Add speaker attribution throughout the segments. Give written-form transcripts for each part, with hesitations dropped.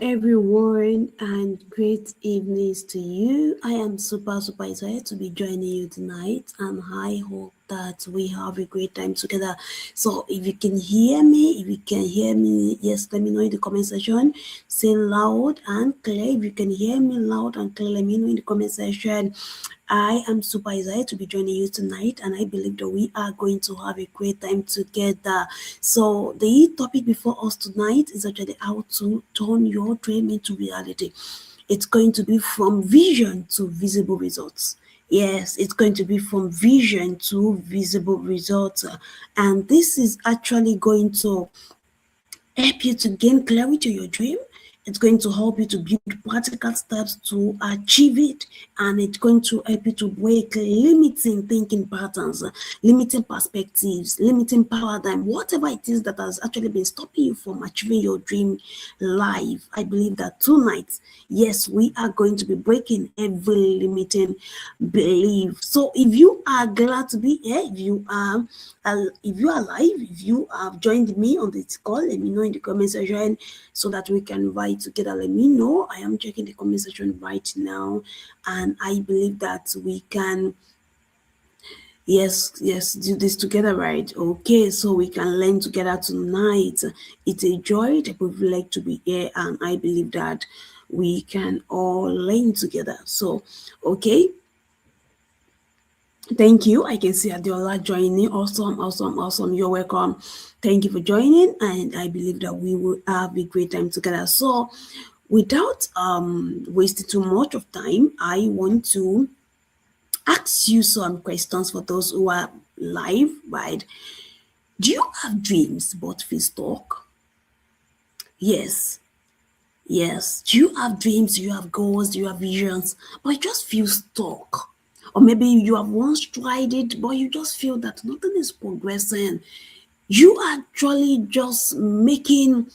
Speaker 1: everyone, and great evenings to you. I am super excited to be joining you tonight, and I hope that we have a great time together. So, if you can hear me, yes, let me know in the comment section. Say loud and clear. If you can hear me loud and clear, let me know in the comment section. I am super excited to be joining you tonight, and I believe that we are going to have a great time together. So, the topic before us tonight is actually how to turn your dream into reality. It's going to be from vision to visible results. Yes, it's going to be from vision to visible results. And this is actually going to help you to gain clarity on your dream. It's going to help you to build practical steps to achieve it, and it's going to help you to break limiting thinking patterns, limiting perspectives, limiting paradigm, whatever it is that has actually been stopping you from achieving your dream life. I believe that tonight, yes, we are going to be breaking every limiting belief. So if you are glad to be here, if you are alive, if you have joined me on this call, let me know in the comment section so that we can write together. Let me know. I am checking the comment section right now, and I believe that we can yes do this together, right? Okay, so we can learn together tonight. It's a joy, a privilege to be here, and I believe that we can all learn together. So okay, thank you. I can see Adiola joining. Awesome. You're welcome. Thank you for joining, and I believe that we will have a great time together. So, without wasting too much of time, I want to ask you some questions for those who are live. Right? Do you have dreams but feel stuck? Yes. Yes. Do you have dreams? Do you have goals? Do you have visions? But you just feel stuck. Or maybe you have once tried it, but you just feel that nothing is progressing. You are actually just making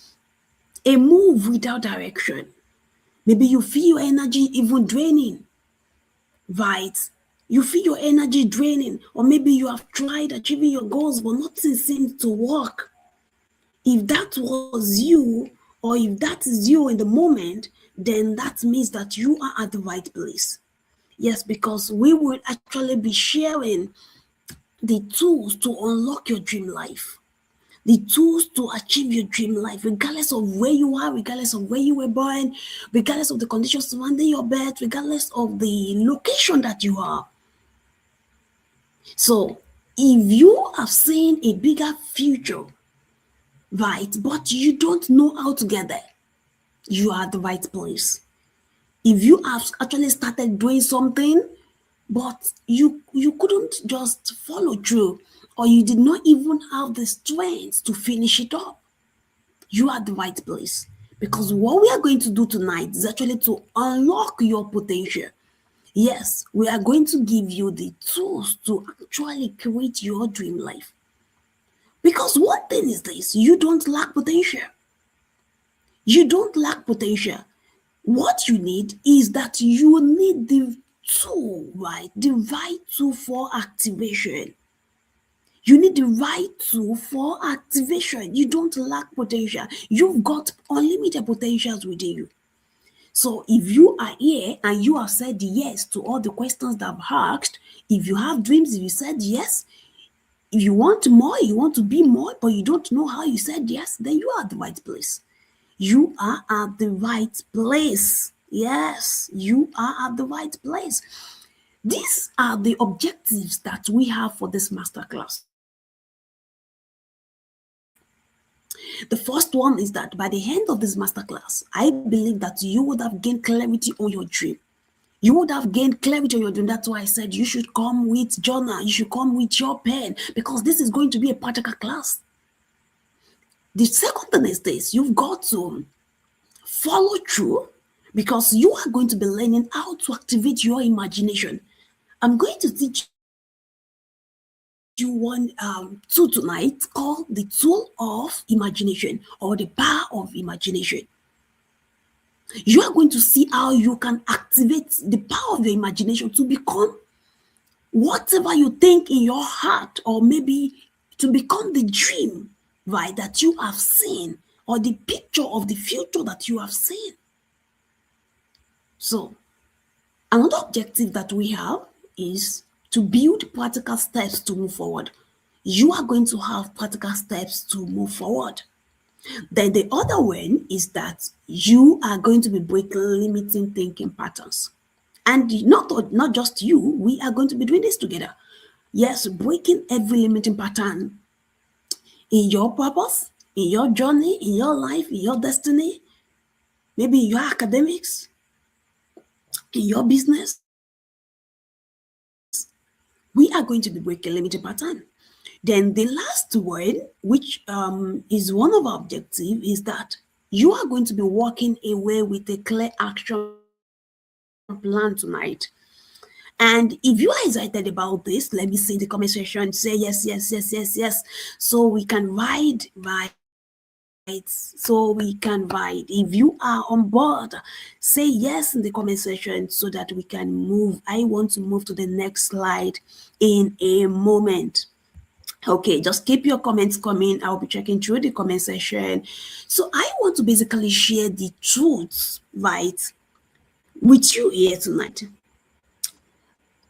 Speaker 1: a move without direction. Maybe you feel your energy even draining, right? You feel your energy draining, or maybe you have tried achieving your goals, but nothing seems to work. If that was you, or if that is you in the moment, then that means that you are at the right place. Yes, because we will actually be sharing the tools to unlock your dream life, the tools to achieve your dream life, regardless of where you are, regardless of where you were born, regardless of the conditions surrounding your birth, regardless of the location that you are. So, if you have seen a bigger future, right, but you don't know how to get there, you are at the right place. If you have actually started doing something, but you couldn't just follow through, or you did not even have the strength to finish it up, you are at the right place. Because what we are going to do tonight is actually to unlock your potential. Yes, we are going to give you the tools to actually create your dream life. Because one thing is this: you don't lack potential. You don't lack potential. What you need is that you need the tool, right? The right tool for activation. You need the right tool for activation. You don't lack potential. You've got unlimited potentials within you. So if you are here and you have said yes to all the questions that I've asked, if you have dreams, if you said yes, if you want more, you want to be more, but you don't know how you said yes, then you are at the right place. You are at the right place. Yes, you are at the right place. These are the objectives that we have for this masterclass. The first one is that by the end of this masterclass, I believe that you would have gained clarity on your dream. You would have gained clarity on your dream. That's why I said you should come with journal, you should come with your pen, because this is going to be a practical class. The second thing is this: you've got to follow through, because you are going to be learning how to activate your imagination. I'm going to teach you one tool tonight called the tool of imagination, or the power of imagination. You are going to see how you can activate the power of your imagination to become whatever you think in your heart, or maybe to become the dream, right, that you have seen or the picture of the future that you have seen. So, another objective that we have is to build practical steps to move forward. You are going to have practical steps to move forward. Then the other one is that you are going to be breaking limiting thinking patterns. And not just you, we are going to be doing this together. Yes, breaking every limiting pattern in your purpose, in your journey, in your life, in your destiny, maybe in your academics, in your business. We are going to be breaking limiting pattern. Then the last one, which is one of our objectives, is that you are going to be walking away with a clear action plan tonight. And if you are excited about this, let me see in the comment section, say yes, yes, yes, yes, yes. So we can ride, right? So we can ride. If you are on board, say yes in the comment section so that we can move. I want to move to the next slide in a moment. Okay, just keep your comments coming. I'll be checking through the comment section. So I want to basically share the truths, right, with you here tonight.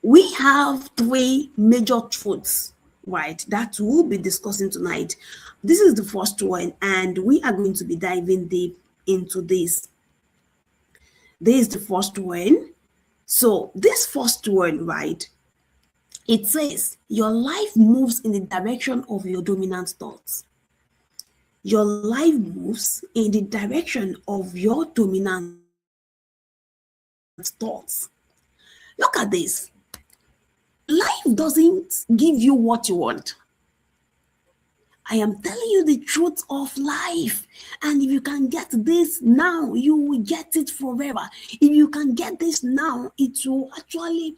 Speaker 1: We have three major truths, right, that we'll be discussing tonight. This is the first one, and we are going to be diving deep into this. This is the first one. So, this first one, right, it says your life moves in the direction of your dominant thoughts. Your life moves in the direction of your dominant thoughts. Look at this. Life doesn't give you what you want. I am telling you the truth of life. And if you can get this now, you will get it forever. If you can get this now, it will actually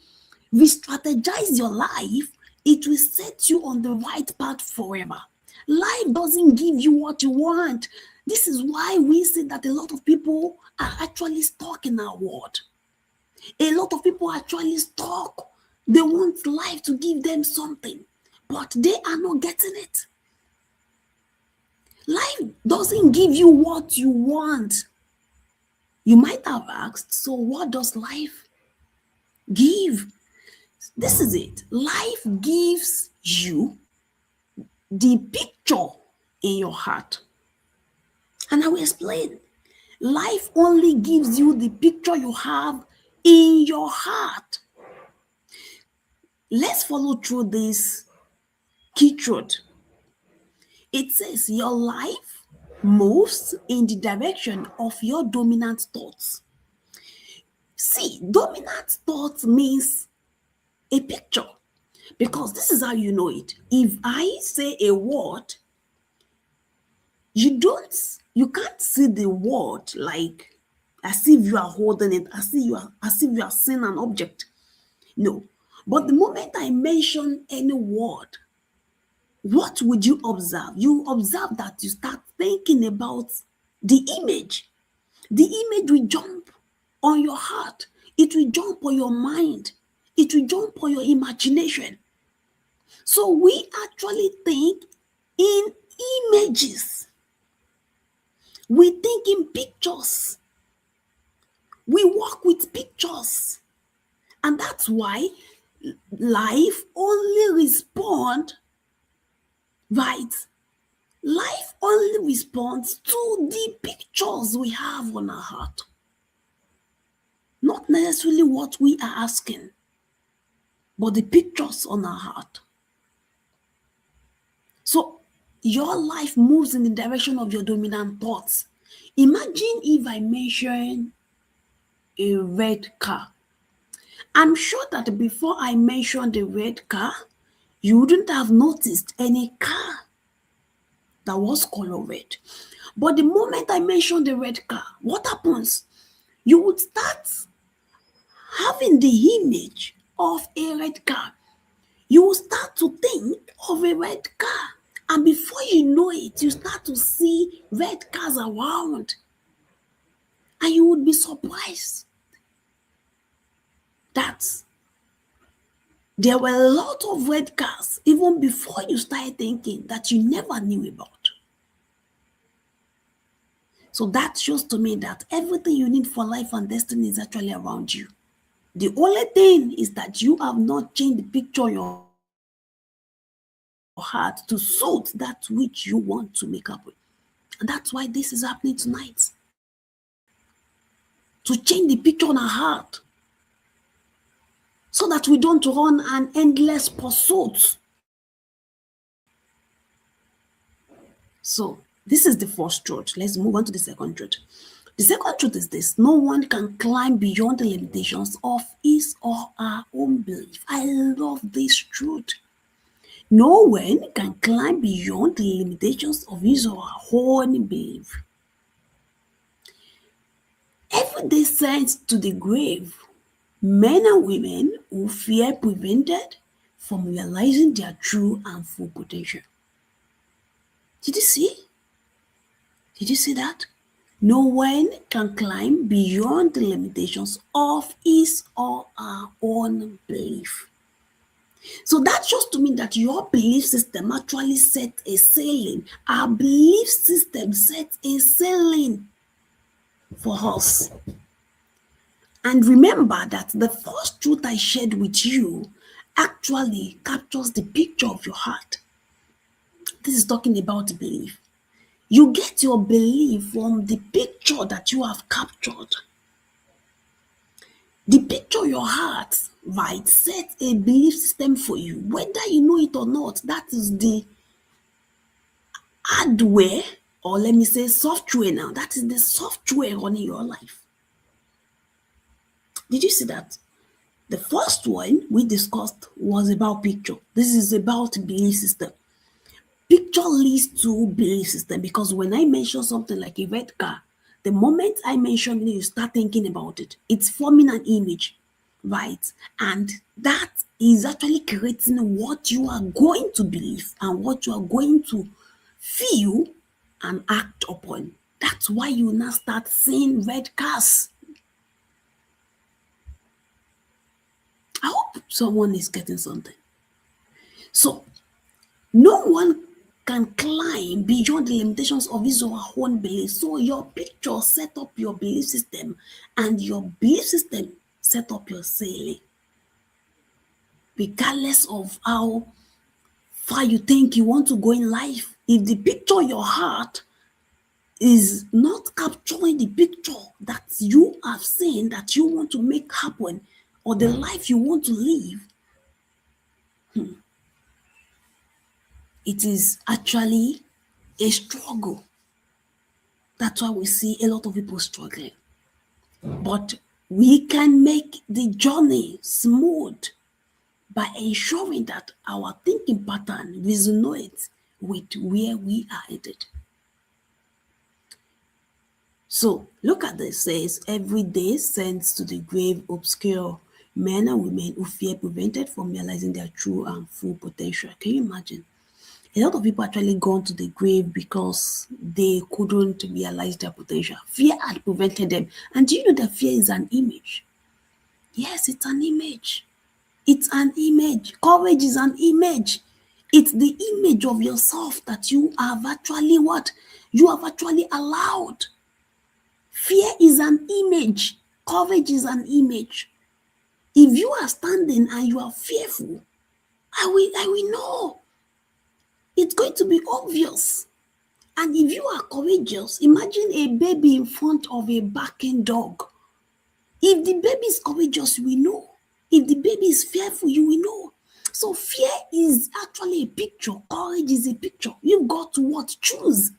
Speaker 1: re-strategize your life. It will set you on the right path forever. Life doesn't give you what you want. This is why we see that a lot of people are actually stuck in our world. A lot of people are actually stuck. They want life to give them something, but they are not getting it. Life doesn't give you what you want. You might have asked, so what does life give? This is it. Life gives you the picture in your heart. And I will explain. Life only gives you the picture you have in your heart. Let's follow through this key truth. It says your life moves in the direction of your dominant thoughts. See, dominant thoughts means a picture, because this is how you know it. If I say a word, you can't see the word like as if you are holding it, as if you are seeing an object. No. But the moment I mention any word, what would you observe? You observe that you start thinking about the image. The image will jump on your heart. It will jump on your mind. It will jump on your imagination. So we actually think in images. We think in pictures. We work with pictures. And that's why life only responds, right? Life only responds to the pictures we have on our heart. Not necessarily what we are asking, but the pictures on our heart. So your life moves in the direction of your dominant thoughts. Imagine if I mention a red car. I'm sure that before I mentioned the red car, you wouldn't have noticed any car that was color red. But the moment I mentioned the red car, what happens? You would start having the image of a red car. You will start to think of a red car. And before you know it, you start to see red cars around. And you would be surprised that there were a lot of red cars even before you started thinking that you never knew about. So that shows to me that everything you need for life and destiny is actually around you. The only thing is that you have not changed the picture in your heart to suit that which you want to make happen. And that's why this is happening tonight. To change the picture in our heart so that we don't run an endless pursuit. So, this is the first truth. Let's move on to the second truth. The second truth is this: no one can climb beyond the limitations of his or her own belief. I love this truth. No one can climb beyond the limitations of his or her own belief. Every day sent to the grave, men and women who fear prevented from realizing their true and full potential. Did you see? Did you see that? No one can climb beyond the limitations of his or her own belief. So that shows to me that your belief system actually set a ceiling. Our belief system sets a ceiling for us. And remember that the first truth I shared with you actually captures the picture of your heart. This is talking about belief. You get your belief from the picture that you have captured. The picture your heart, right, set a belief system for you. Whether you know it or not, that is the hardware, or let me say software now. That is the software running your life. Did you see that? The first one we discussed was about picture. This is about belief system. Picture leads to belief system because when I mention something like a red car, the moment I mention it, you start thinking about it. It's forming an image, right? And that is actually creating what you are going to believe and what you are going to feel and act upon. That's why you now start seeing red cars. I hope someone is getting something. So, no one can climb beyond the limitations of his or her own belief. So your picture set up your belief system, and your belief system set up your ceiling. Regardless of how far you think you want to go in life, if the picture in your heart is not capturing the picture that you have seen that you want to make happen, or the life you want to live, it is actually a struggle. That's why we see a lot of people struggling. But we can make the journey smooth by ensuring that our thinking pattern resonates with where we are headed. So look at this, says every day sends to the grave obscure men and women who fear prevented from realizing their true and full potential. Can you imagine? A lot of people actually gone to the grave because they couldn't realize their potential. Fear had prevented them. And do you know that fear is an image? Yes, it's an image. It's an image. Courage is an image. It's the image of yourself that you have actually what? You have actually allowed. Fear is an image. Courage is an image. If you are standing and you are fearful, I will know. It's going to be obvious. And if you are courageous, imagine a baby in front of a barking dog. If the baby is courageous, you will know. If the baby is fearful, you will know. So fear is actually a picture. Courage is a picture. You've got to what? Choose.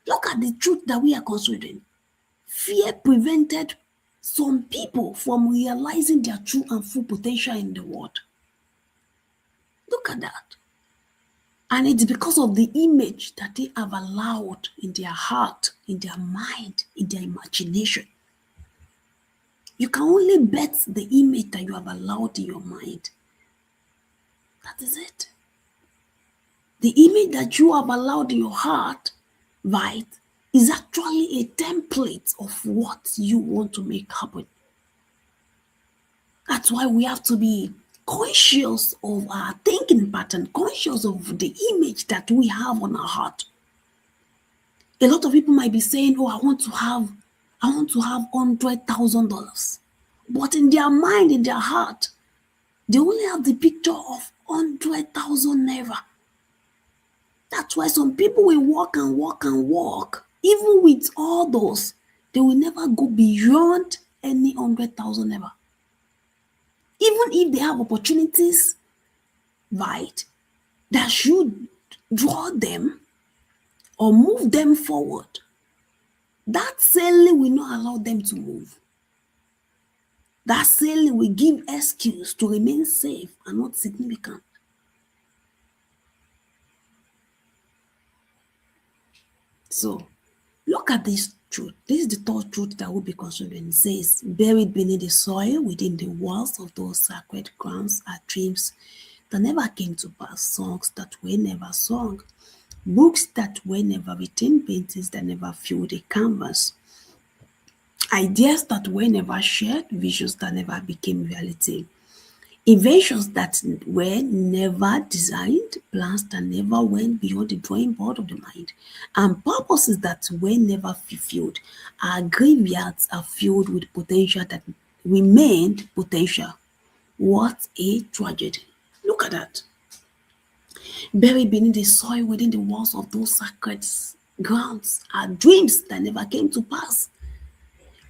Speaker 1: Look at the truth that we are considering. Fear prevented some people from realizing their true and full potential in the world. Look at that. And it's because of the image that they have allowed in their heart, in their mind, in their imagination. You can only bet the image that you have allowed in your mind. That is it. The image that you have allowed in your heart, right, is actually a template of what you want to make happen. That's why we have to be conscious of our thinking pattern, conscious of the image that we have on our heart. A lot of people might be saying, "Oh, I want to have $100,000," but in their mind, in their heart, they only have the picture of 100,000 naira. That's why some people will work and work and work. Even with all those, they will never go beyond any 100,000 naira. Even if they have opportunities, right, that should draw them or move them forward, that certainly will not allow them to move. That certainly will give excuse to remain safe and not significant. So look at this truth. This is the third truth that will be considered. It says, buried beneath the soil within the walls of those sacred grounds are dreams that never came to pass, songs that were never sung, books that were never written, paintings that never filled a canvas, ideas that were never shared, visions that never became reality. Inventions that were never designed, plans that never went beyond the drawing board of the mind, and purposes that were never fulfilled. Our graveyards are filled with potential that remained potential. What a tragedy. Look at that. Buried beneath the soil within the walls of those sacred grounds are dreams that never came to pass.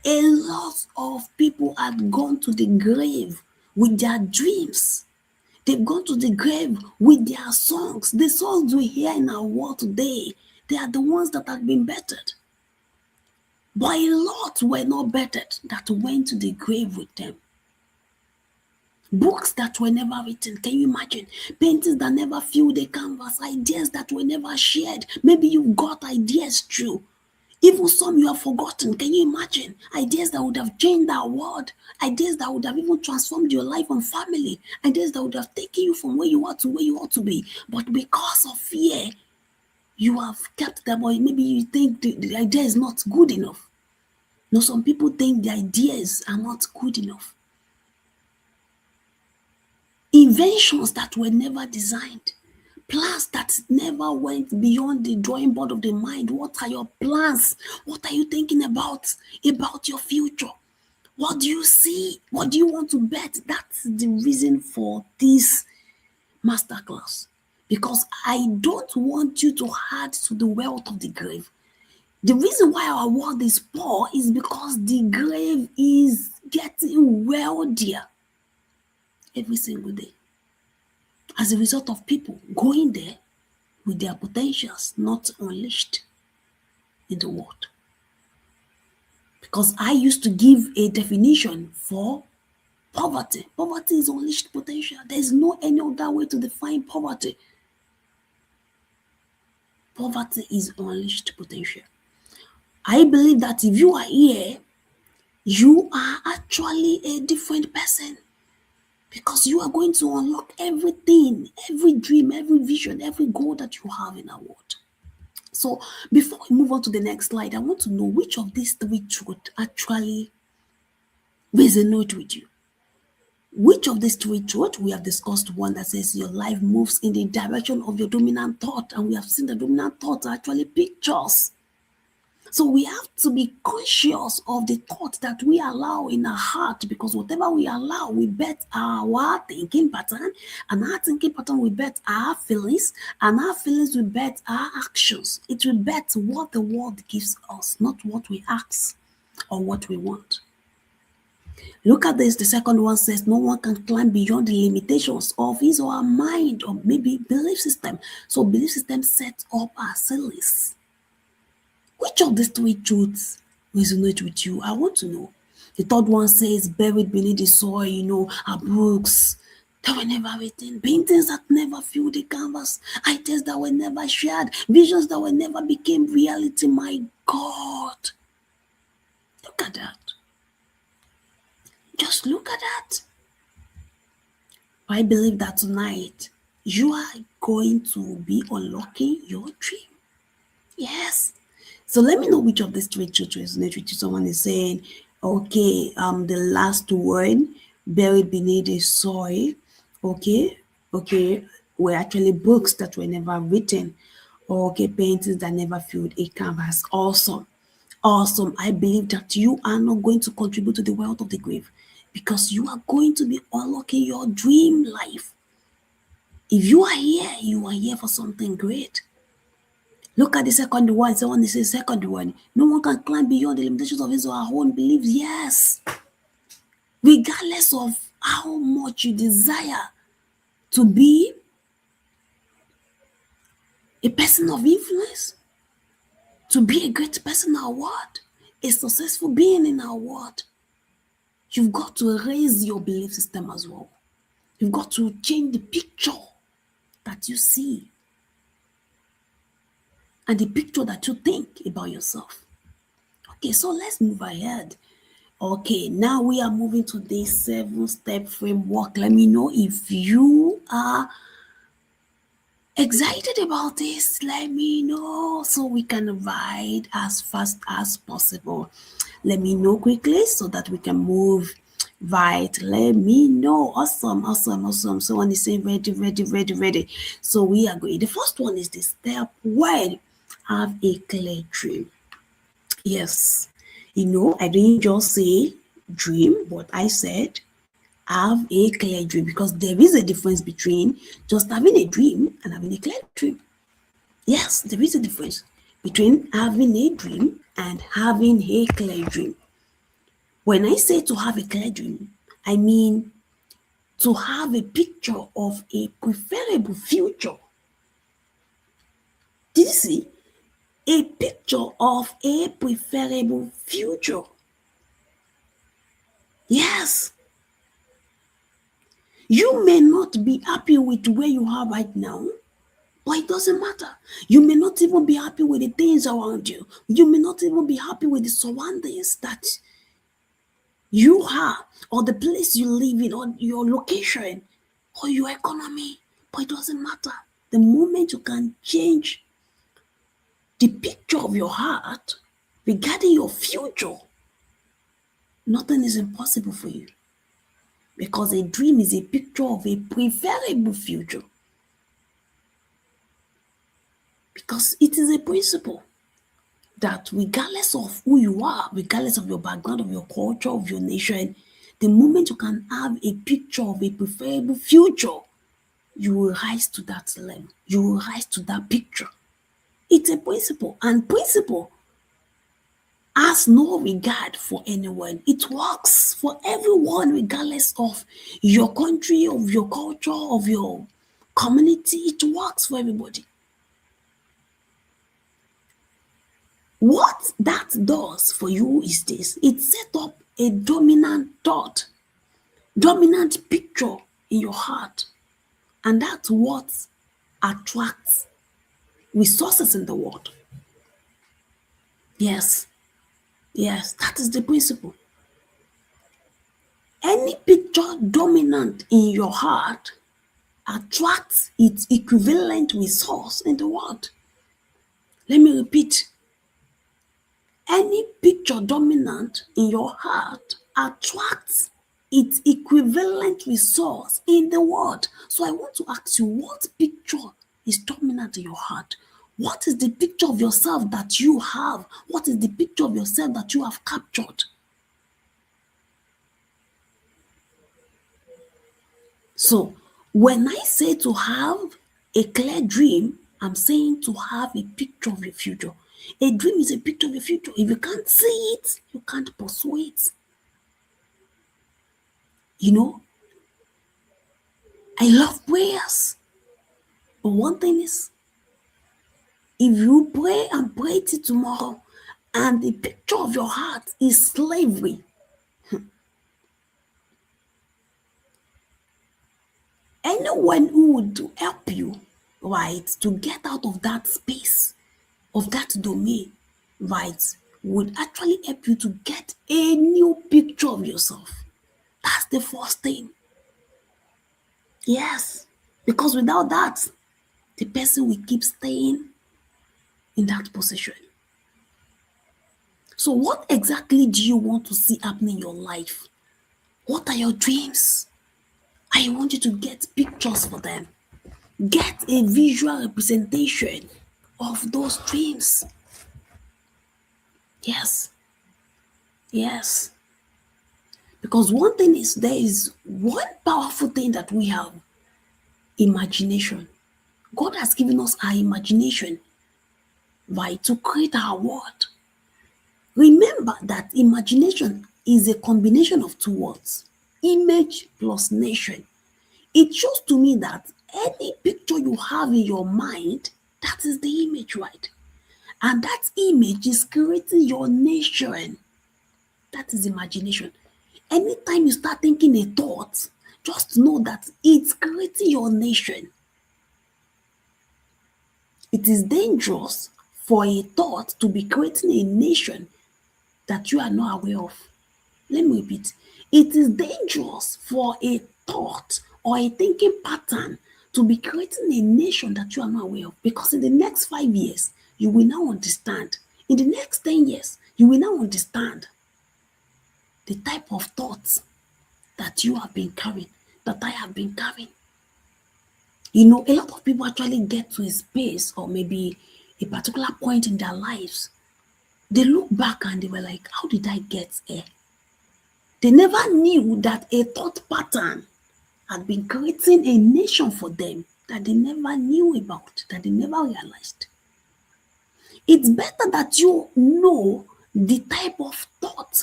Speaker 1: A lot of people had gone to the grave with their dreams. They've gone to the grave with their songs. The songs we hear in our world today, they are the ones that have been bettered. But a lot were not bettered that went to the grave with them. Books that were never written, can you imagine? Paintings that never filled the canvas, ideas that were never shared. Maybe you've got ideas through. Even some you have forgotten. Can you imagine? Ideas that would have changed our world. Ideas that would have even transformed your life and family. Ideas that would have taken you from where you are to where you ought to be. But because of fear, you have kept them, or maybe you think the idea is not good enough. No, some people think the ideas are not good enough. Inventions that were never designed. Plans that never went beyond the drawing board of the mind. What are your plans? What are you thinking about your future? What do you see? What do you want to bet? That's the reason for this masterclass. Because I don't want you to add to the wealth of the grave. The reason why our world is poor is because the grave is getting wealthier every single day as a result of people going there with their potentials not unleashed in the world. Because I used to give a definition for poverty. Poverty is unleashed potential. There's no any other way to define poverty. Poverty is unleashed potential. I believe that if you are here, you are actually a different person because you are going to unlock everything, every dream, every vision, every goal that you have in our world. So before we move on to the next slide, I want to know which of these three truths actually resonate with you. Which of these three truths? We have discussed one that says your life moves in the direction of your dominant thought, and we have seen the dominant thought are actually pictures. So we have to be conscious of the thought that we allow in our heart, because whatever we allow, we bet our thinking pattern, and our thinking pattern will bet our feelings, and our feelings will bet our actions. It will bet what the world gives us, not what we ask or what we want. Look at this. The second one says no one can climb beyond the limitations of his or her mind or maybe belief system. So belief system sets up our ceilings. Which of these three truths resonate with you? I want to know. The third one says buried beneath the soil, are books that were never written, paintings that never filled the canvas, ideas that were never shared, visions that were never became reality. My God. Look at that. Just look at that. I believe that tonight you are going to be unlocking your dream. Yes. So let me know which of these three truths resonate with you. Someone is saying, okay, the last one, buried beneath the soil. Okay, were actually books that were never written. Okay, paintings that never filled a canvas. Awesome. Awesome. I believe that you are not going to contribute to the wealth of the grave because you are going to be unlocking your dream life. If you are here for something great. Look at the second one. Someone says second one. No one can climb beyond the limitations of his or her own beliefs. Yes. Regardless of how much you desire to be a person of influence, to be a great person in our world, a successful being in our world, you've got to raise your belief system as well. You've got to change the picture that you see and the picture that you think about yourself. Okay, so let's move ahead. Okay, now we are moving to the 7-step framework. Let me know if you are excited about this. Let me know so we can ride as fast as possible. Let me know quickly so that we can move right. Let me know. Awesome, awesome, awesome. Someone is saying ready, ready, ready, ready. So we are going. The first one is the step one. Have a clear dream. Yes. I didn't just say dream, but I said have a clear dream because there is a difference between just having a dream and having a clear dream. Yes, there is a difference between having a dream and having a clear dream. When I say to have a clear dream, I mean to have a picture of a preferable future. Did you see? A picture of a preferable future. Yes. You may not be happy with where you are right now, but it doesn't matter. You may not even be happy with the things around you. You may not even be happy with the surroundings that you are, or the place you live in, or your location, or your economy, but it doesn't matter. The moment you can change the picture of your heart regarding your future, nothing is impossible for you. Because a dream is a picture of a preferable future. Because it is a principle that regardless of who you are, regardless of your background, of your culture, of your nation, the moment you can have a picture of a preferable future, you will rise to that level. You will rise to that picture. It's a principle, and principle has no regard for anyone. It works for everyone, regardless of your country, of your culture, of your community. It works for everybody. What that does for you is this: it sets up a dominant thought, dominant picture in your heart, and that's what attracts resources in the world. Yes, yes, that is the principle. Any picture dominant in your heart attracts its equivalent resource in the world. Let me repeat. Any picture dominant in your heart attracts its equivalent resource in the world. So I want to ask you, what picture is dominant in your heart? What is the picture of yourself that you have? What is the picture of yourself that you have captured? So when I say to have a clear dream, I'm saying to have a picture of your future. A dream is a picture of your future. If you can't see it, you can't pursue it. I love prayers. But one thing is, if you pray and pray till tomorrow, and the picture of your heart is slavery, anyone who would help you, right, to get out of that space, of that domain, right, would actually help you to get a new picture of yourself. That's the first thing. Yes. Because without that, the person will keep staying in that position. So, what exactly do you want to see happening in your life? What are your dreams? I want you to get pictures for them. Get a visual representation of those dreams. Yes, yes. Because one thing is, there is one powerful thing that we have: imagination. God has given us our imagination, right, to create our world. Remember that imagination is a combination of two words: image plus nation. It shows to me that any picture you have in your mind, that is the image, right? And that image is creating your nation. That is imagination. Anytime you start thinking a thought, just know that it's creating your nation. It is dangerous for a thought to be creating a nation that you are not aware of. Let me repeat. It is dangerous for a thought or a thinking pattern to be creating a nation that you are not aware of, because in the next 5 years, you will now understand. In the next 10 years, you will now understand the type of thoughts that you have been carrying, that I have been carrying. You know, a lot of people actually get to a space or maybe a particular point in their lives. They look back and they were like, how did I get here? They never knew that a thought pattern had been creating a nation for them that they never knew about, that they never realized. It's better that you know the type of thought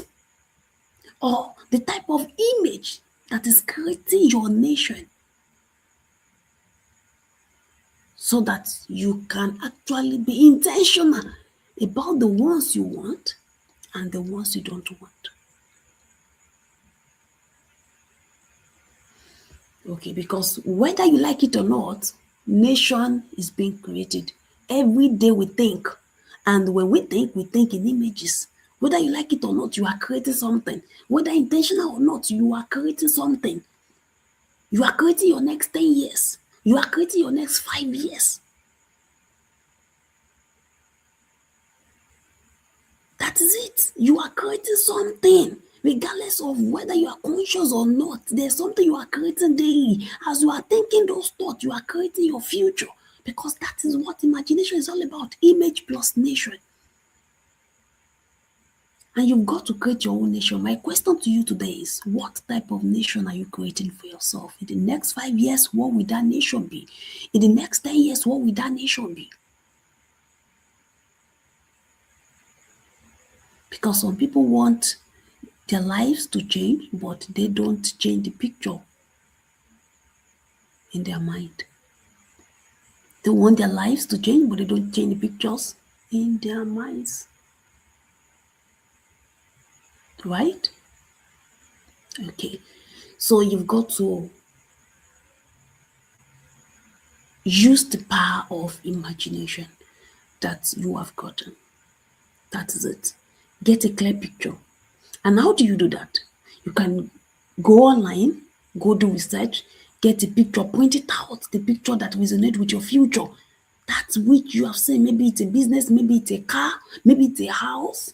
Speaker 1: or the type of image that is creating your nation, so that you can actually be intentional about the ones you want and the ones you don't want. Okay, because whether you like it or not, nation is being created. Every day we think, and when we think in images. Whether you like it or not, you are creating something. Whether intentional or not, you are creating something. You are creating your next 10 years. You are creating your next 5 years. That is it. You are creating something. Regardless of whether you are conscious or not, there's something you are creating daily. As you are thinking those thoughts, you are creating your future. Because that is what imagination is all about: image plus nation. And you've got to create your own nation. My question to you today is, what type of nation are you creating for yourself? In the next 5 years, what will that nation be? In the next 10 years, what will that nation be? Because some people want their lives to change, but they don't change the picture in their mind. They want their lives to change, but they don't change the pictures in their minds. Right? Okay. So you've got to use the power of imagination that you have gotten. That is it. Get a clear picture. And how do you do that? You can go online, go do research, get a picture, point it out, the picture that resonates with your future. That's which you have seen. Maybe it's a business, maybe it's a car, maybe it's a house.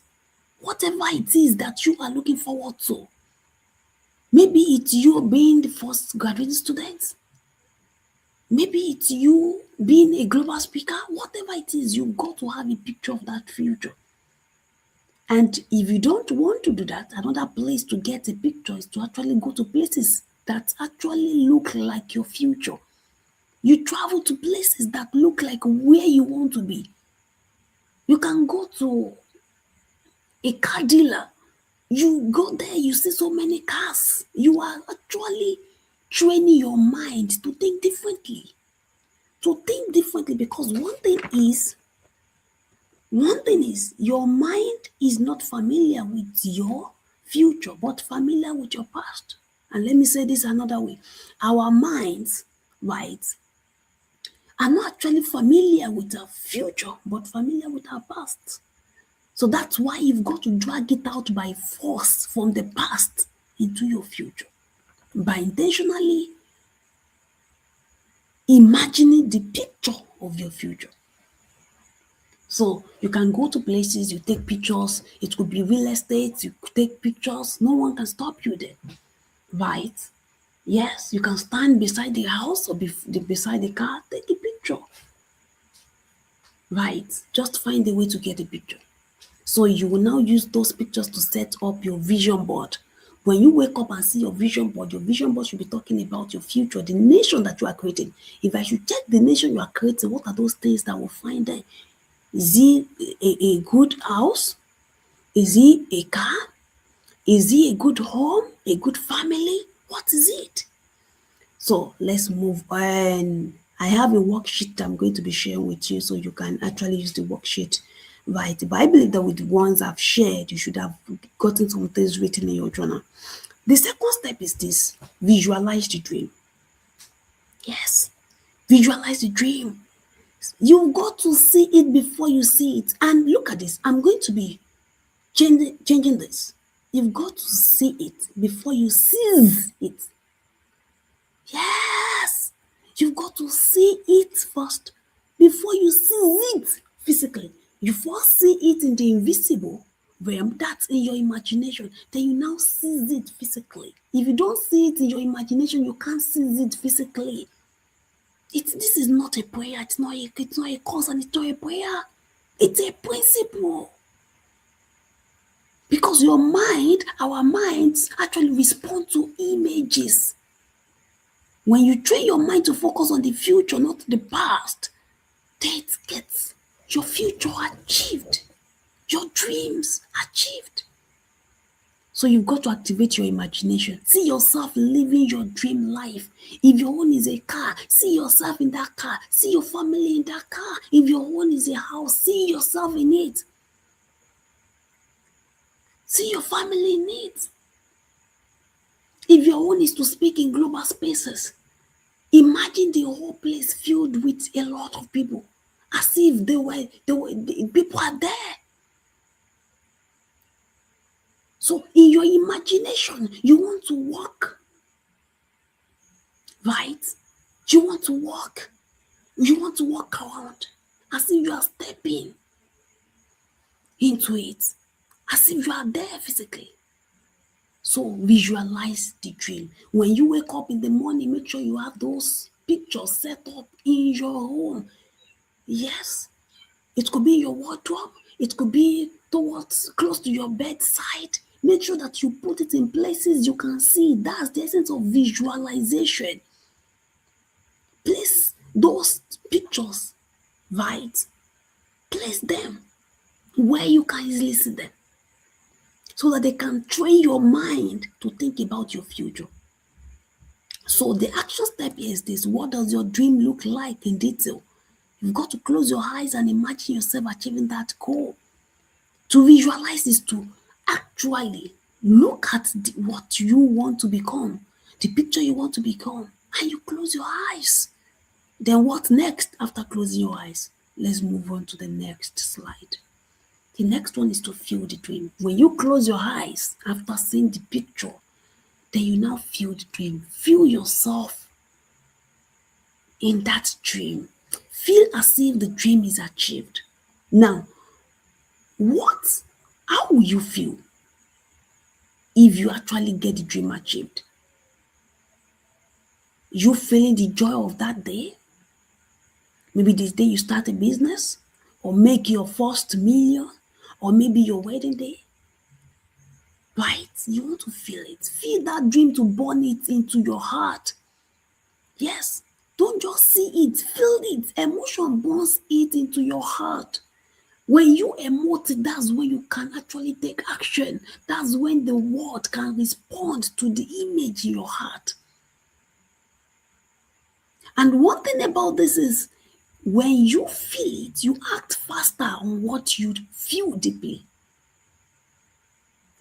Speaker 1: Whatever it is that you are looking forward to. Maybe it's you being the first graduate student. Maybe it's you being a global speaker. Whatever it is, you've got to have a picture of that future. And if you don't want to do that, another place to get a picture is to actually go to places that actually look like your future. You travel to places that look like where you want to be. You can go to a car dealer. You go there, you see so many cars. You are actually training your mind to think differently. To think differently, because one thing is your mind is not familiar with your future, but familiar with your past. And let me say this another way: our minds, right, are not actually familiar with our future, but familiar with our past. So that's why you've got to drag it out by force from the past into your future by intentionally imagining the picture of your future. So you can go to places, you take pictures. It could be real estate, you could take pictures. No one can stop you there, right? Yes, you can stand beside the house or beside the car, take a picture. right? Just find a way to get a picture. So you will now use those pictures to set up your vision board. When you wake up and see your vision board should be talking about your future, the nation that you are creating. If I should check the nation you are creating, what are those things that will find there? Is it a good house? Is it a car? Is it a good home? A good family? What is it? So let's move on. I have a worksheet I'm going to be sharing with you so you can actually use the worksheet. Right. But I believe that with the ones I've shared, you should have gotten some things written in your journal. The second step is this: visualize the dream. Yes. Visualize the dream. You've got to see it before you see it. And look at this. I'm going to be changing this. You've got to see it before you seize it. Yes, you've got to see it first before you see it physically. You first see it in the invisible realm, that's in your imagination. Then you now seize it physically. If you don't see it in your imagination, you can't seize it physically. This is not a prayer, it's not a cause, and it's not a prayer. It's a principle. Because our minds actually respond to images. When you train your mind to focus on the future, not the past, then it gets your future achieved, your dreams achieved. So you've got to activate your imagination. See yourself living your dream life. If your own is a car, see yourself in that car. See your family in that car. If your own is a house, see yourself in it. See your family in it. If your own is to speak in global spaces, imagine the whole place filled with a lot of people, as if people are there. So in your imagination, you want to walk, right? You want to walk. You want to walk around as if you are stepping into it, as if you are there physically. So visualize the dream. When you wake up in the morning, make sure you have those pictures set up in your home. Yes, it could be in your wardrobe. It could be towards close to your bedside. Make sure that you put it in places you can see. That's the essence of visualization. Place those pictures, right? Place them where you can easily see them so that they can train your mind to think about your future. So the action step is this: what does your dream look like in detail? You've got to close your eyes and imagine yourself achieving that goal. To visualize is to actually look at what you want to become, the picture you want to become, and you close your eyes. Then what next after closing your eyes? Let's move on to the next slide. The next one is to feel the dream. When you close your eyes after seeing the picture, then you now feel the dream. Feel yourself in that dream. Feel as if the dream is achieved. Now, how will you feel if you actually get the dream achieved? You feeling the joy of that day? Maybe this day you start a business or make your first million, or maybe your wedding day. Right? You want to feel it. Feel that dream to burn it into your heart. Yes. Don't just see it, feel it. Emotion burns it into your heart. When you emote, that's when you can actually take action. That's when the world can respond to the image in your heart. And one thing about this is, when you feel it, you act faster on what you feel deeply.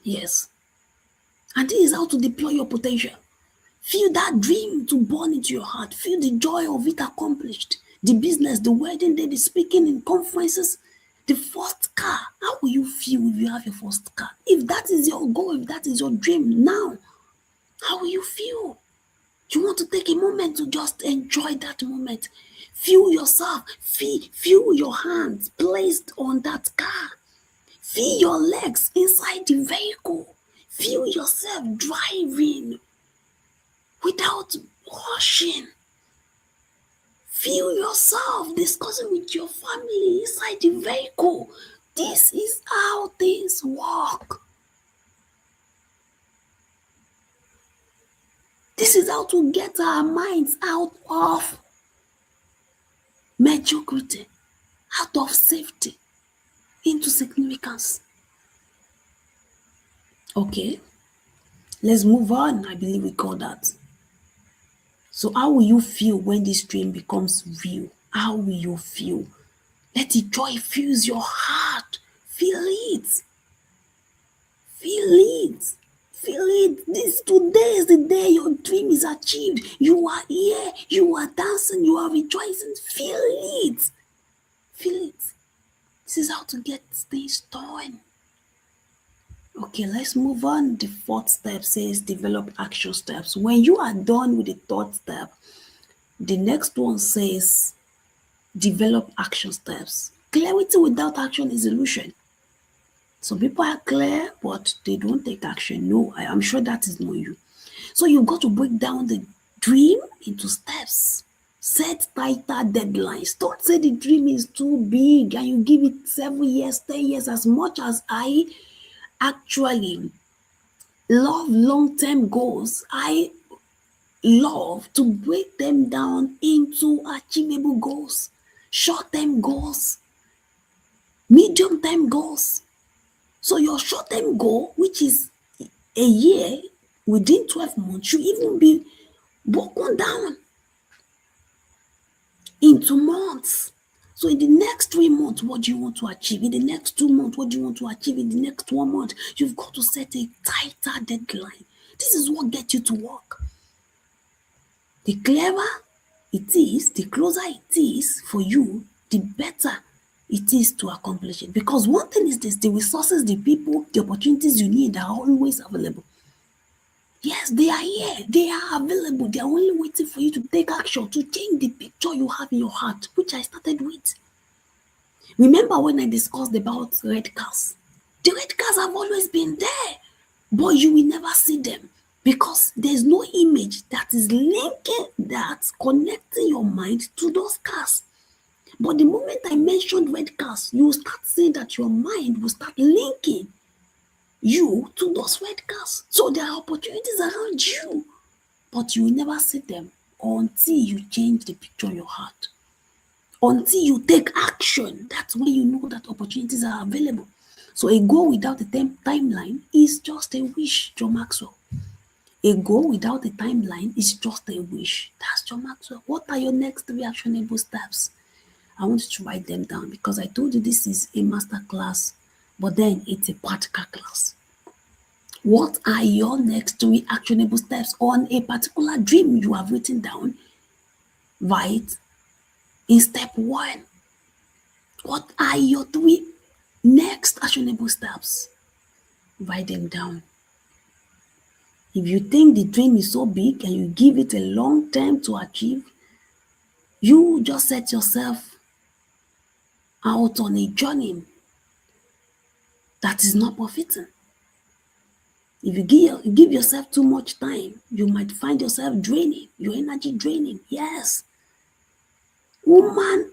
Speaker 1: Yes. And this is how to deploy your potential. Feel that dream to burn into your heart. Feel the joy of it accomplished. The business, the wedding day, the speaking in conferences, the first car. How will you feel if you have your first car? If that is your goal, if that is your dream now, how will you feel? You want to take a moment to just enjoy that moment. Feel yourself. Feel your hands placed on that car. Feel your legs inside the vehicle. Feel yourself driving without rushing. Feel yourself discussing with your family inside the vehicle. This is how things work. This is how to get our minds out of mediocrity, out of safety, into significance. Okay, let's move on. I believe we got that. So, how will you feel when this dream becomes real? How will you feel? Let the joy fill your heart. Feel it. Feel it. Feel it. This today is the day your dream is achieved. You are here. You are dancing. You are rejoicing. Feel it. Feel it. This is how to get things done. Okay, let's move on. The fourth step says develop action steps. When you are done with the third step, the next one says develop action steps. Clarity without action is illusion. Some people are clear, but they don't take action. No, I am sure that is not you. So you've got to break down the dream into steps. Set tighter deadlines. Don't say the dream is too big and you give it 7 years, 10 years. As much as I actually love long-term goals, I love to break them down into achievable goals, short-term goals, medium-term goals. So your short-term goal, which is a year, within 12 months, should even be broken down into months. So in the next 3 months, what do you want to achieve? In the next 2 months, what do you want to achieve? In the next 1 month, you've got to set a tighter deadline. This is what gets you to work. The clearer it is, the closer it is for you, the better it is to accomplish it. Because one thing is this, the resources, the people, the opportunities you need are always available. Yes, they are here. They are available. They are only waiting for you to take action, to change the picture you have in your heart, which I started with. Remember when I discussed about red cars? The red cars have always been there, but you will never see them because there's no image that is linking, that's connecting your mind to those cars. But the moment I mentioned red cars, you will start seeing that your mind will start linking you to those red cars. So there are opportunities around you, but you will never see them until you change the picture in your heart. Until you take action, that's when you know that opportunities are available. So a goal without a timeline is just a wish, John Maxwell. A goal without a timeline is just a wish. That's John Maxwell. What are your next 3 actionable steps? I want you to write them down because I told you this is a master class, but then it's a practical class. What are your next 3 actionable steps on a particular dream you have written down? Right? In step 1, what are your 3 next actionable steps? Write them down. If you think the dream is so big and you give it a long time to achieve, you just set yourself out on a journey that is not profiting. If you give yourself too much time, you might find yourself draining, your energy draining. Yes. Human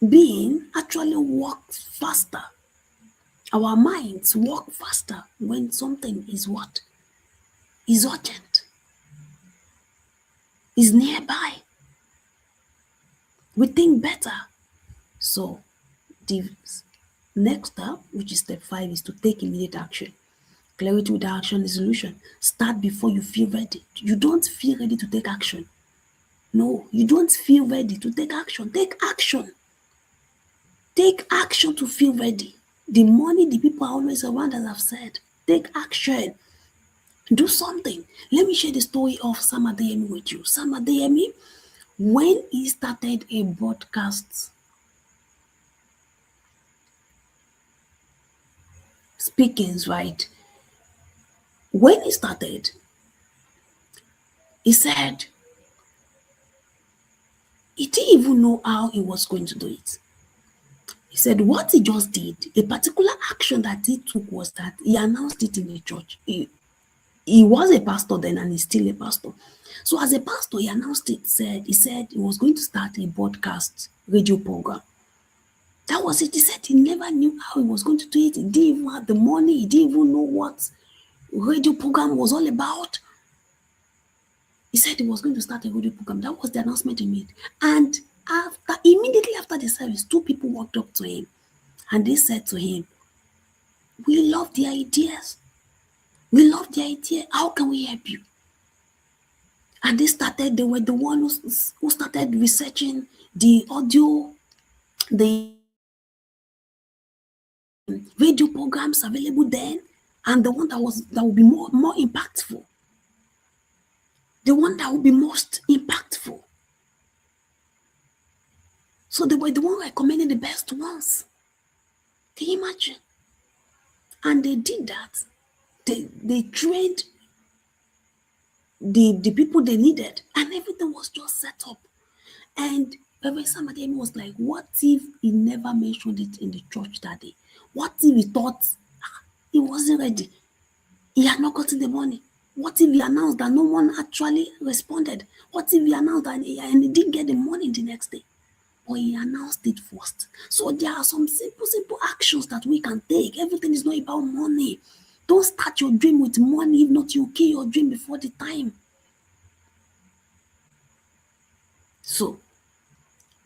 Speaker 1: being actually works faster. Our minds work faster when something is what? Is urgent, is nearby. We think better. So the next step, which is step 5, is to take immediate action. Clarity without action is illusion. Start before you feel ready. You don't feel ready to take action. No, you don't feel ready to take action. Take action. Take action to feel ready. The money, the people are always around, as I've said. Take action. Do something. Let me share the story of Sam Adeyemi with you. Sam Adeyemi, when he started a broadcast speakings, right? When he started, he said he didn't even know how he was going to do it. He said what he just did, a particular action that he took was that he announced it in the church. He he was a pastor then and he's still a pastor. So as a pastor, he announced it, he said he was going to start a broadcast radio program. That was it. He said he never knew how he was going to do it. He didn't even have the money. He didn't even know what radio program was all about. He said he was going to start a radio program. That was the announcement he made. And immediately after the service, two people walked up to him and they said to him, "We love the ideas. We love the idea. How can we help you?" And they were the ones who started researching the audio, the radio programs available then, and the one that would be more impactful. The one that would be most impactful. So they were the one recommending the best ones. Can you imagine? And they did that. They trained the people they needed, and everything was just set up. And Reverend somebody was like, what if he never mentioned it in the church that day? What if he thought he wasn't ready? He had not gotten the money. What if he announced that no one actually responded? What if he announced that and he didn't get the money the next day? But he announced it first. So there are some simple actions that we can take. Everything is not about money. Don't start your dream with money. If not, you'll kill your dream before the time. So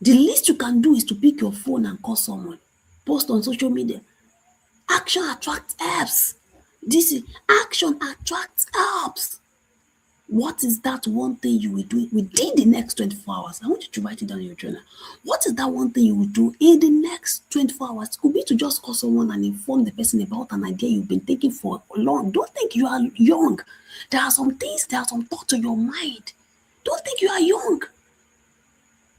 Speaker 1: the least you can do is to pick your phone and call someone. Post on social media. Action attracts helps. This is action attracts helps. What is that one thing you will do within the next 24 hours? I want you to write it down in your journal. What is that one thing you will do in the next 24 hours? It could be to just call someone and inform the person about an idea you've been thinking for long. Don't think you are young. There are some thoughts in your mind. Don't think you are young.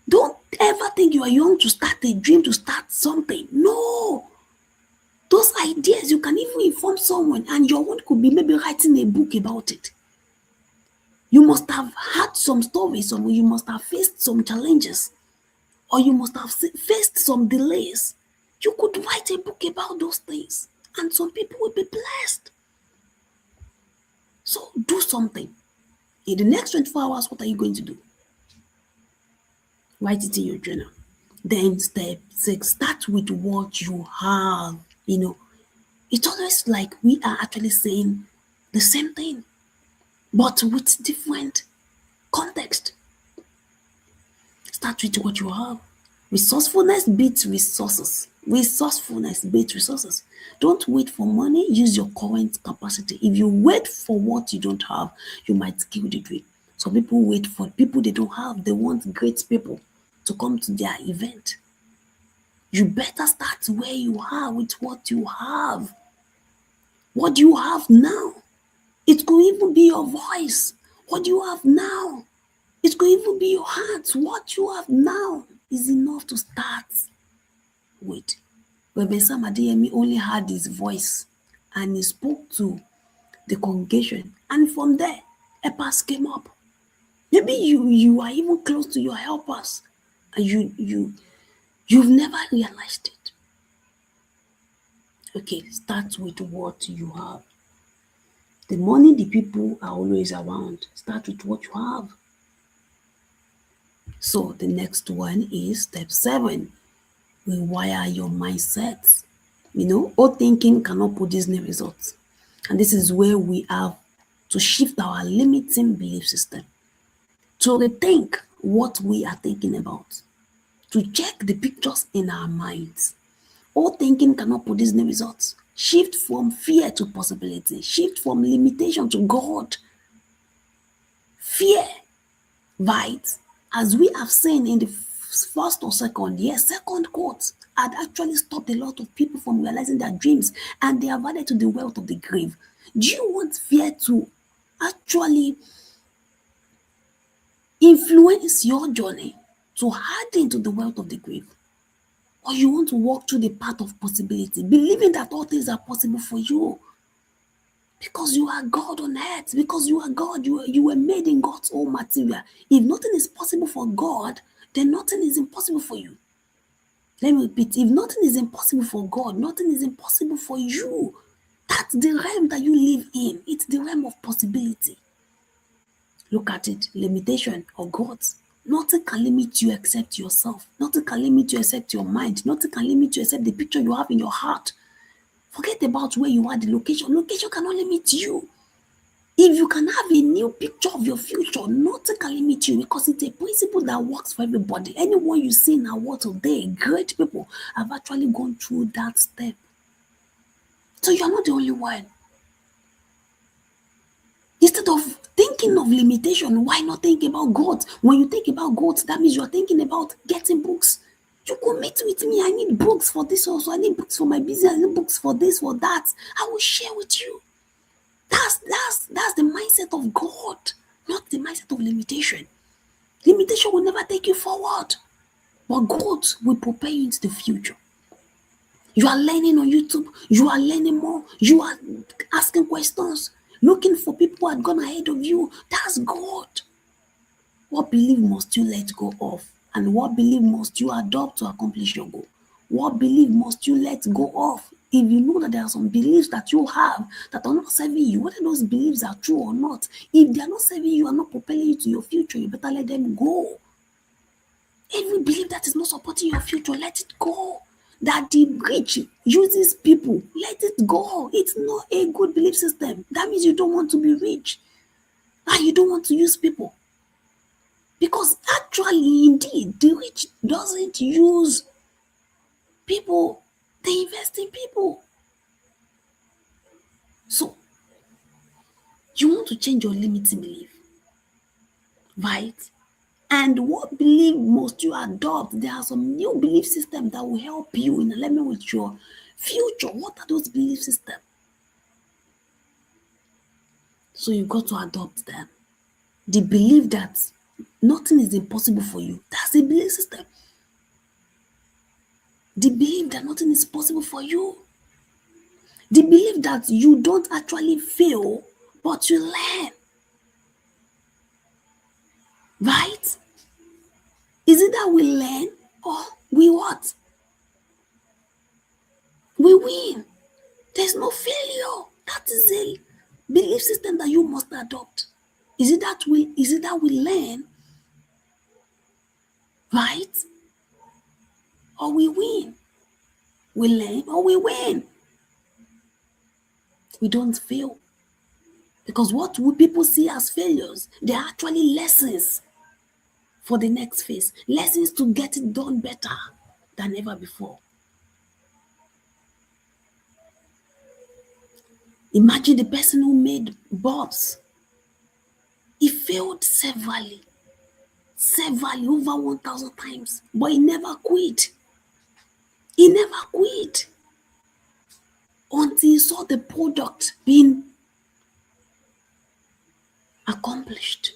Speaker 1: Don't ever think you are young to start a dream, to start something. No. Those ideas, you can even inform someone, and your one could be maybe writing a book about it. You must have had some stories, or you must have faced some challenges, or you must have faced some delays. You could write a book about those things, and some people will be blessed. So do something. In the next 24 hours, what are you going to do? Write it in your journal. Then step 6, start with what you have. It's always like we are actually saying the same thing, but with different context. Start with what you have. Resourcefulness beats resources. Resourcefulness beats resources. Don't wait for money, use your current capacity. If you wait for what you don't have, you might kill the dream. Some people wait for people they don't have. They want great people to come to their event. You better start where you are with what you have. What do you have now? It could even be your voice. What do you have now? It could even be your hands. What you have now is enough to start with. Reverend Sam Adeyemi only had his voice and he spoke to the congregation, and from there, helpers came up. Maybe you are even close to your helpers and you've never realized it. Okay, start with what you have. The money, the people are always around. Start with what you have. So the next one is step 7. Rewire your mindset. Old thinking cannot produce new results. And this is where we have to shift our limiting belief system, to rethink what we are thinking about, to check the pictures in our minds. Old thinking cannot produce new results. Shift from fear to possibility. Shift from limitation to God. Fear, right? As we have seen in the first or second quote, had actually stopped a lot of people from realizing their dreams, and they have added to the wealth of the grave. Do you want fear to actually influence your journey, to add into the wealth of the grave? Or you want to walk through the path of possibility, believing that all things are possible for you? Because you are God on earth, because you are God, you were made in God's own material. If nothing is possible for God, then nothing is impossible for you. Let me repeat, if nothing is impossible for God, nothing is impossible for you. That's the realm that you live in. It's the realm of possibility. Look at it, limitation or growth. Nothing can limit you except yourself. Nothing can limit you except your mind. Nothing can limit you except the picture you have in your heart. Forget about where you are, the location. Location cannot limit you. If you can have a new picture of your future, nothing can limit you because it's a principle that works for everybody. Anyone you see in our world today, great people have actually gone through that step. So you're not the only one. Instead of thinking of limitation, why not think about growth? When you think about growth, that means you're thinking about getting books. You could meet with me. I need books for this also. I need books for my business. I need books for this, for that. I will share with you. That's the mindset of God, not the mindset of limitation. Limitation will never take you forward, but growth will propel you into the future. You are learning on YouTube, you are learning more, you are asking questions, looking for people who have gone ahead of you. That's God. What belief must you let go of? And what belief must you adopt to accomplish your goal? What belief must you let go of? If you know that there are some beliefs that you have that are not serving you, whether those beliefs are true or not, if they are not serving you and not propelling you to your future, you better let them go. Every belief that is not supporting your future, let it go. That the rich uses people, let it go. It's not a good belief system. That means you don't want to be rich and you don't want to use people. Because actually, indeed, the rich doesn't use people, they invest in people. So, you want to change your limiting belief, right? And what belief must you adopt? There are some new belief systems that will help you in alignment with your future. What are those belief systems? So, you got to adopt them. The belief that nothing is impossible for you, that's a belief system. The belief that nothing is possible for you. The belief that you don't actually fail, but you learn. Right? Is it that we learn or we what? We win. There's no failure. That is a belief system that you must adopt. Is it that we learn, right? Or we win? We learn or we win. We don't fail. Because what will people see as failures? They're actually lessons for the next phase. Lessons to get it done better than ever before. Imagine the person who made bulbs. He failed severally, over 1,000 times, but he never quit. He never quit until he saw the product being accomplished.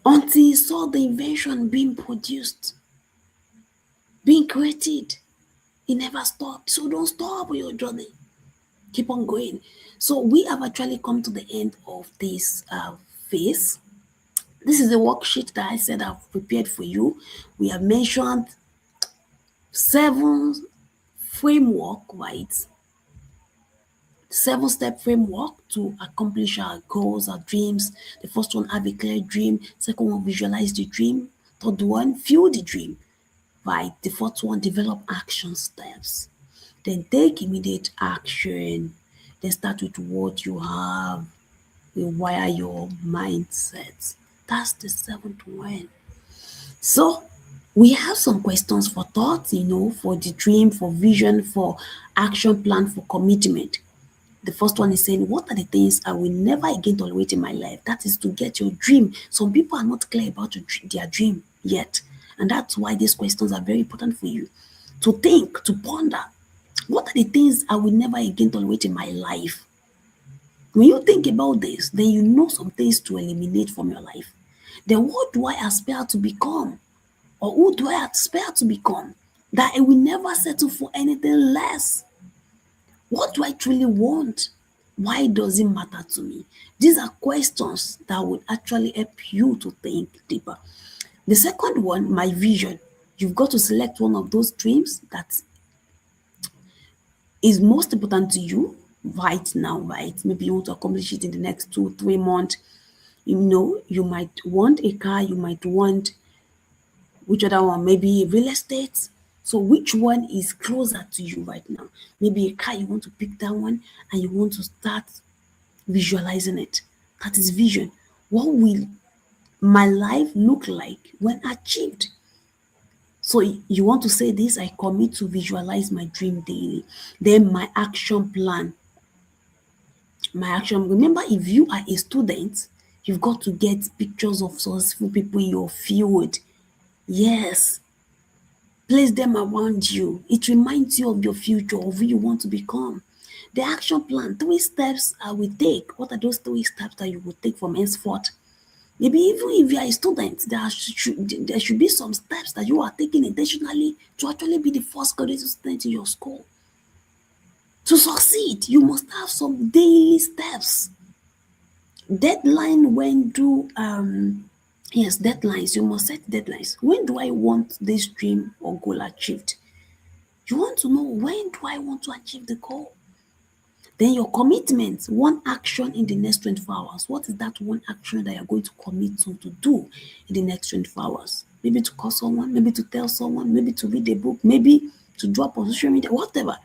Speaker 1: Until he saw the invention being produced, being created. He never stopped. So don't stop your journey. Keep on going. So we have actually come to the end of this phase. This is a worksheet that I said I've prepared for you. We have mentioned 7 framework, right? 7-step framework to accomplish our goals, our dreams. The first one, have a clear dream. Second one, visualize the dream. Third one, feel the dream. Right. The fourth one, develop action steps. Then take immediate action. Then start with what you have. Rewire your mindset. That's the 7th one. So we have some questions for thought, for the dream, for vision, for action plan, for commitment. The first one is saying, what are the things I will never again tolerate in my life? That is to get your dream. Some people are not clear about their dream yet. And that's why these questions are very important for you to think, to ponder. What are the things I will never again tolerate in my life? When you think about this, then you know some things to eliminate from your life. Then what do I aspire to become? Or who do I aspire to become? That I will never settle for anything less. What do I truly want? Why does it matter to me? These are questions that would actually help you to think deeper. The second one, my vision. You've got to select one of those dreams that is most important to you right now, right? Maybe you want to accomplish it in the next 2 3 months. You know, you might want a car, you might want which other one? Maybe real estate. So which one is closer to you right now? Maybe a car, you want to pick that one and you want to start visualizing it. That is vision. What will my life look like when achieved? So you want to say this, I commit to visualize my dream daily. Then my action plan. My action, remember, if you are a student, you've got to get pictures of successful people in your field. Yes, place them around you. It reminds you of your future, of who you want to become. The action plan, 3 steps I will take. What are those 3 steps that you will take from henceforth? Maybe even if you are a student, there should be some steps that you are taking intentionally to actually be the first graduate student in your school. To succeed, you must have some daily steps. Deadline, when do yes, deadlines, you must set deadlines. When do I want this dream or goal achieved? You want to know, when do I want to achieve the goal? Then your commitment, one action in the next 24 hours. What is that one action that you're going to commit to do in the next 24 hours? Maybe to call someone, maybe to tell someone, maybe to read a book, maybe to drop on social media, whatever.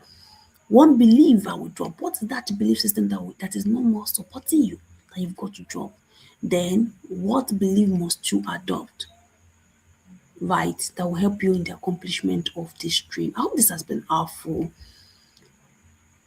Speaker 1: One belief I will drop. What is that belief system that is no more supporting you that you've got to drop? Then what belief must you adopt, right, that will help you in the accomplishment of this dream? I hope this has been helpful.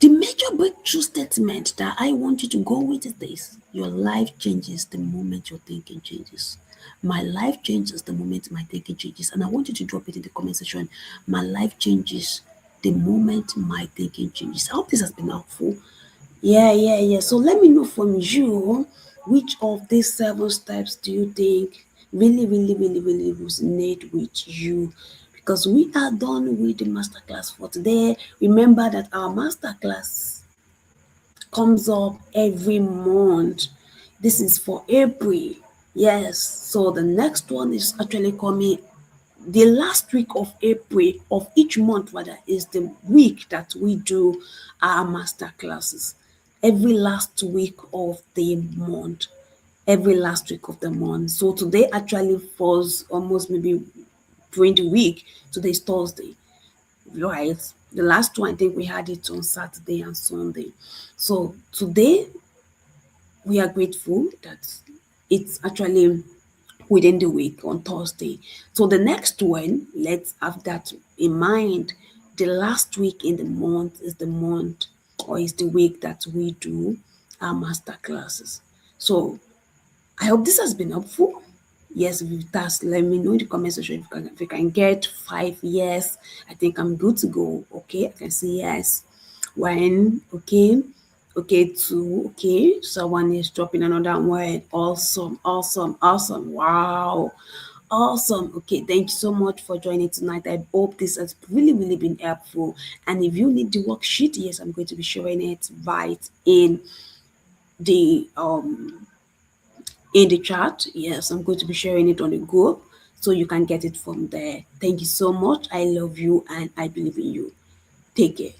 Speaker 1: The major breakthrough statement that I want you to go with is this: your life changes the moment your thinking changes. My life changes the moment my thinking changes. And I want you to drop it in the comment section. My life changes the moment my thinking changes. I hope this has been helpful. Yeah. So let me know from you, which of these 7 steps do you think really resonate with you? Because we are done with the masterclass for today. Remember that our masterclass comes up every month. This is for April. Yes. So the next one is actually coming the last week of April of each month, rather, is the week that we do our master classes. Every last week of the month. Every last week of the month. So today actually falls almost maybe during the week. Today is Thursday, right? The last one, I think we had it on Saturday and Sunday. So today we are grateful that it's actually within the week on Thursday. So the next one, let's have that in mind. The last week in the month is the month or is the week that we do our master classes. So I hope this has been helpful. Yes, if it has, let me know in the comment section. If you can get 5 yes, I think I'm good to go. Okay, I can say yes. 1, okay. Okay, 2, okay. Someone is dropping another word. Awesome. Wow. Awesome. Okay, thank you so much for joining tonight. I hope this has really been helpful. And if you need the worksheet, yes, I'm going to be showing it right the um in the chat. Yes, I'm going to be sharing it on the group so you can get it from there. Thank you so much. I love you and I believe in you. Take care.